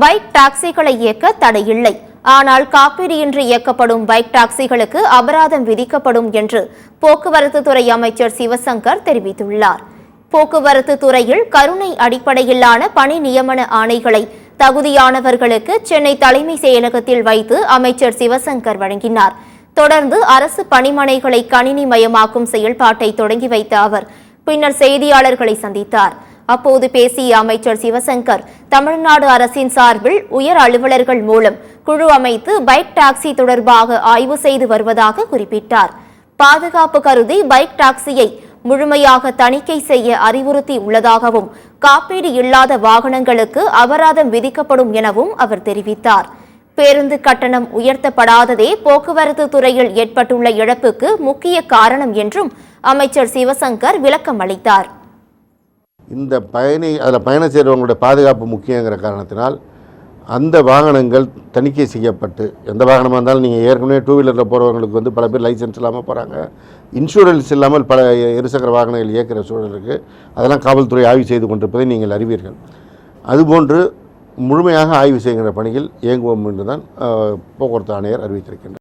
Bike டாக்ஸிகளை இயக்க தடையில்லை. ஆனால் காப்பீடின்றி இயக்கப்படும் பைக் டாக்ஸிகளுக்கு அபராதம் விதிக்கப்படும் என்று போக்குவரத்து துறை அமைச்சர் சிவசங்கர் தெரிவித்துள்ளார். போக்குவரத்து துறையில் கருணை அடிப்படையிலான பணி நியமன ஆணைகளை தகுதியானவர்களுக்கு சென்னை தலைமை செயலகத்தில் வைத்து அமைச்சர் சிவசங்கர் வழங்கினார். தொடர்ந்து அரசு பணிமனைகளை கணினிமயமாக்கும் செயல்பாட்டை தொடங்கி வைத்த அவர் பின்னர் செய்தியாளர்களை சந்தித்தார். அப்போது பேசிய அமைச்சர் சிவசங்கர், தமிழ்நாடு அரசின் சார்பில் உயர் அலுவலர்கள் மூலம் குழு அமைத்து பைக் டாக்ஸி தொடர்பாக ஆய்வு செய்து வருவதாக குறிப்பிட்டார். பாதுகாப்பு கருதி பைக் டாக்ஸியை முழுமையாக தணிக்கை செய்ய அறிவுறுத்தி உள்ளதாகவும் காப்பீடு இல்லாத வாகனங்களுக்கு அபராதம் விதிக்கப்படும் எனவும் அவர் தெரிவித்தார். பேருந்து கட்டணம் உயர்த்தப்படாததே போக்குவரத்து துறையில் ஏற்பட்டுள்ள இழப்புக்கு முக்கிய காரணம் என்றும் அமைச்சர் சிவசங்கர் விளக்கம் அளித்தார். இந்த அதில் பயணம் செய்கிறவங்களுடைய பாதுகாப்பு முக்கியங்கிற காரணத்தினால் அந்த வாகனங்கள் தணிக்கை செய்யப்பட்டு, எந்த வாகனமாக இருந்தாலும் நீங்கள் ஏற்கனவே டூ வீலரில் போகிறவங்களுக்கு பல பேர் லைசன்ஸ் இல்லாமல் போகிறாங்க, இன்சூரன்ஸ் இல்லாமல் பல இருசக்கர வாகனங்கள் இயக்கிற சூழல் இருக்குது. அதெல்லாம் காவல்துறை ஆய்வு செய்து கொண்டிருப்பதை நீங்கள் அறிவீர்கள். அதுபோன்று முழுமையாக ஆய்வு செய்கின்ற பணியில் இயங்குவோம் என்று தான் போக்குவரத்து ஆணையர் அறிவித்திருக்கின்றார்.